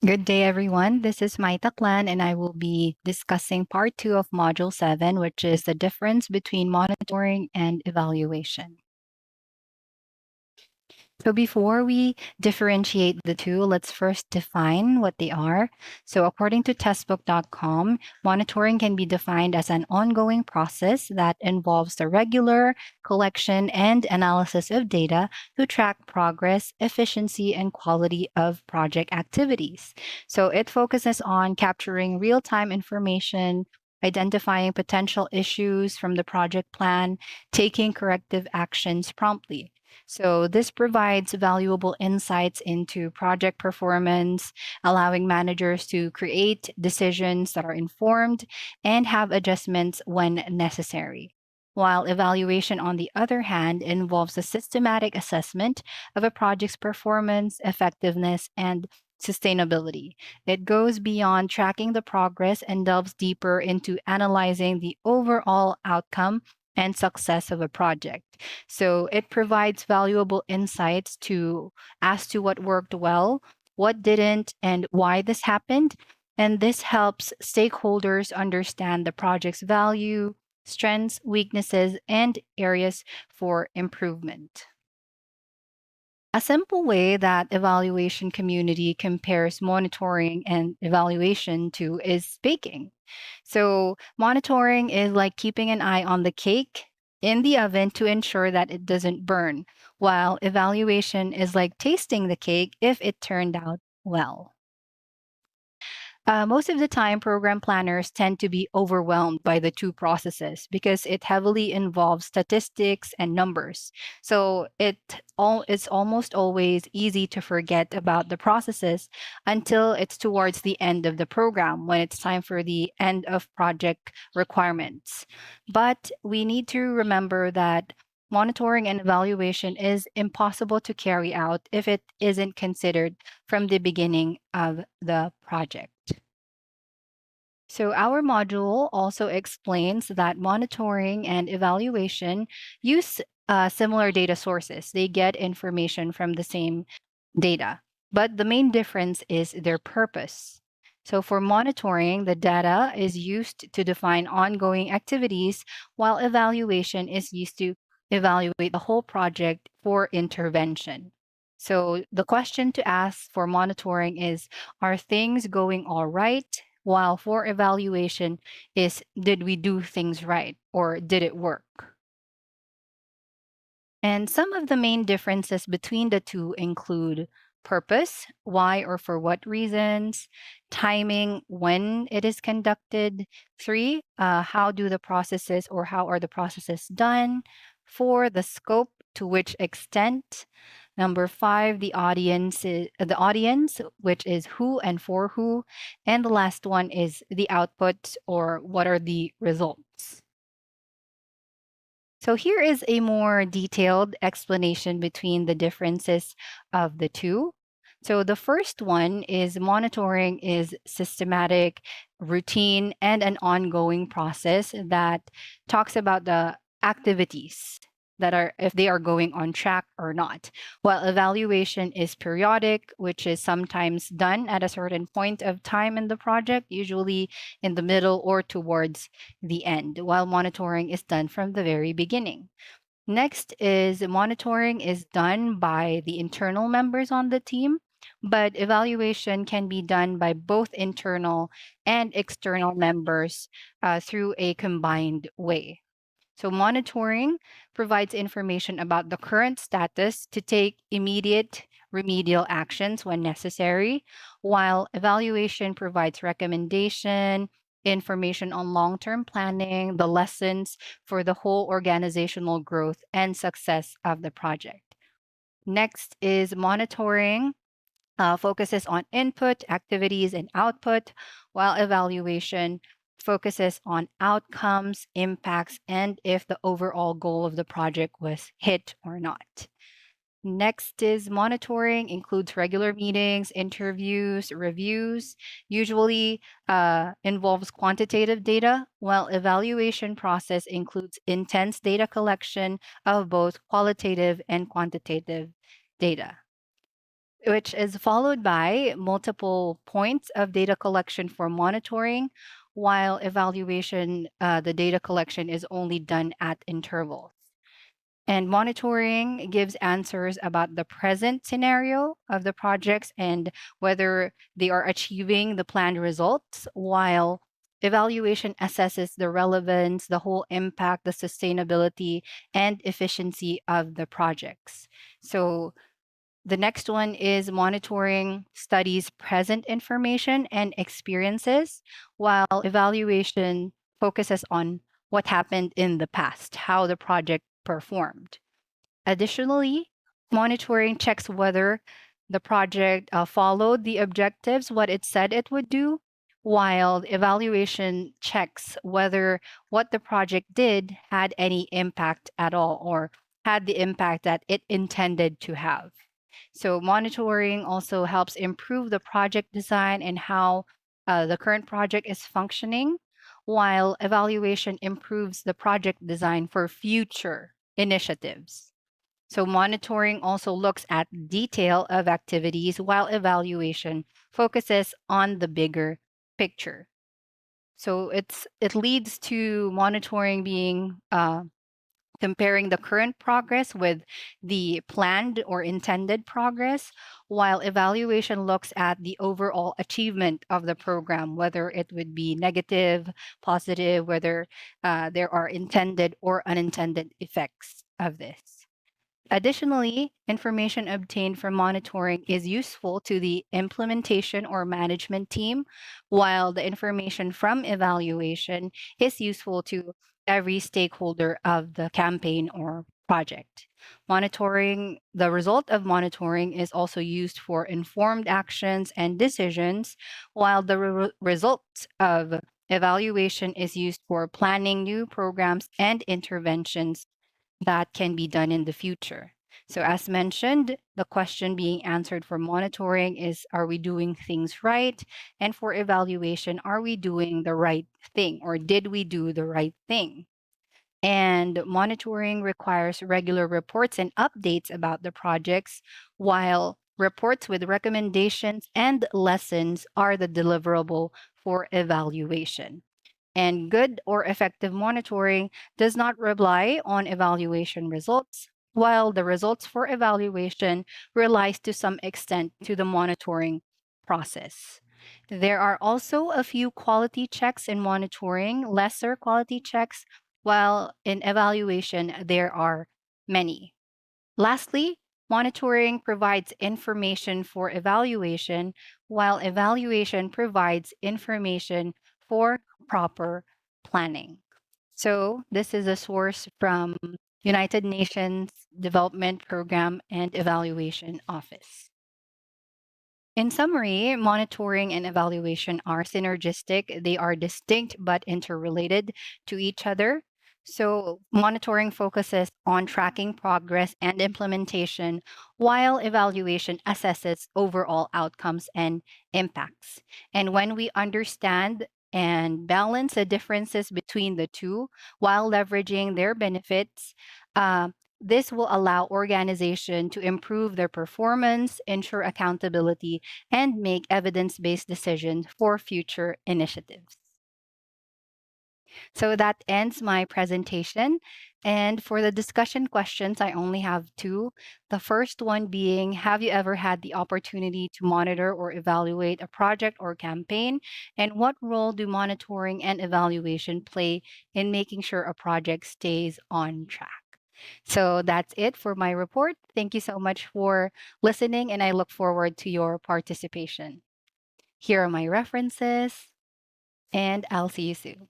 Good day, everyone. This is Mai Taklan, and I will be discussing part two of Module 7, which is the difference between monitoring and evaluation. So before we differentiate the two, let's first define what they are. So according to testbook.com, monitoring can be defined as an ongoing process that involves the regular collection and analysis of data to track progress, efficiency, and quality of project activities. So it focuses on capturing real-time information, identifying potential issues from the project plan, taking corrective actions promptly. So, this provides valuable insights into project performance, allowing managers to create decisions that are informed and have adjustments when necessary. While evaluation, on the other hand, involves a systematic assessment of a project's performance, effectiveness, and sustainability. It goes beyond tracking the progress and delves deeper into analyzing the overall outcome and success of a project. So it provides valuable insights to as to what worked well, what didn't, and why this happened. And this helps stakeholders understand the project's value, strengths, weaknesses, and areas for improvement. A simple way that evaluation community compares monitoring and evaluation to is baking. So monitoring is like keeping an eye on the cake in the oven to ensure that it doesn't burn, while evaluation is like tasting the cake if it turned out well. Most of the time, program planners tend to be overwhelmed by the two processes because it heavily involves statistics and numbers. So it's almost always easy to forget about the processes until it's towards the end of the program when it's time for the end of project requirements. But we need to remember that monitoring and evaluation is impossible to carry out if it isn't considered from the beginning of the project. So, our module also explains that monitoring and evaluation use similar data sources. They get information from the same data, but the main difference is their purpose. So, for monitoring, the data is used to define ongoing activities, while evaluation is used to evaluate the whole project for intervention. So, the question to ask for monitoring is, are things going all right? While for evaluation is, did we do things right or did it work? And some of the main differences between the two include purpose, why or for what reasons, timing, when it is conducted, three, how do the processes or how are the processes done, four, the scope, to which extent, number five, the audience, which is who and for who, and the last one is the output or what are the results. So here is a more detailed explanation between the differences of the two. So the first one is monitoring is systematic, routine, and an ongoing process that talks about the activities that are if they are going on track or not. While evaluation is periodic, which is sometimes done at a certain point of time in the project, usually in the middle or towards the end, while monitoring is done from the very beginning. Next is monitoring is done by the internal members on the team, but evaluation can be done by both internal and external members through a combined way. So, monitoring provides information about the current status to take immediate remedial actions when necessary, while evaluation provides recommendation, information on long term planning, the lessons for the whole organizational growth and success of the project. Next is monitoring. Focuses on input, activities, and output, while evaluation focuses on outcomes, impacts, and if the overall goal of the project was hit or not. Next is monitoring, includes regular meetings, interviews, reviews, usually involves quantitative data, while evaluation process includes intense data collection of both qualitative and quantitative data. which is followed by multiple points of data collection for monitoring, while evaluation, the data collection is only done at intervals. And monitoring gives answers about the present scenario of the projects and whether they are achieving the planned results, while evaluation assesses the relevance, the whole impact, the sustainability, and efficiency of the projects. So the next one is monitoring studies present information and experiences, while evaluation focuses on what happened in the past, how the project performed. Additionally, monitoring checks whether the project followed the objectives, what it said it would do, while evaluation checks whether what the project did had any impact at all or had the impact that it intended to have. So, monitoring also helps improve the project design and how the current project is functioning, while evaluation improves the project design for future initiatives. So, monitoring also looks at detail of activities, while evaluation focuses on the bigger picture. So, it leads to monitoring being comparing the current progress with the planned or intended progress, while evaluation looks at the overall achievement of the program, whether it would be negative, positive, whether there are intended or unintended effects of this. Additionally, information obtained from monitoring is useful to the implementation or management team, while the information from evaluation is useful to every stakeholder of the campaign or project. Monitoring, the result of monitoring is also used for informed actions and decisions, while the result of evaluation is used for planning new programs and interventions that can be done in the future. So, as mentioned, the question being answered for monitoring is, are we doing things right? And for evaluation, are we doing the right thing or did we do the right thing? And monitoring requires regular reports and updates about the projects, while reports with recommendations and lessons are the deliverable for evaluation. And good or effective monitoring does not rely on evaluation results, while the results for evaluation relies to some extent to the monitoring process. There are also a few quality checks in monitoring, lesser quality checks, while in evaluation there are many. Lastly, monitoring provides information for evaluation, while evaluation provides information for proper planning. So, this is a source from United Nations Development Program and Evaluation Office. In summary, monitoring and evaluation are synergistic. They are distinct but interrelated to each other. So, monitoring focuses on tracking progress and implementation, while evaluation assesses overall outcomes and impacts. And when we understand and balance the differences between the two while leveraging their benefits, uh, this will allow organization to improve their performance, ensure accountability, and make evidence based decisions for future initiatives. So that ends my presentation. And for the discussion questions, I only have two. The first one being, have you ever had the opportunity to monitor or evaluate a project or campaign? And what role do monitoring and evaluation play in making sure a project stays on track? So that's it for my report. Thank you so much for listening, and I look forward to your participation. Here are my references, and I'll see you soon.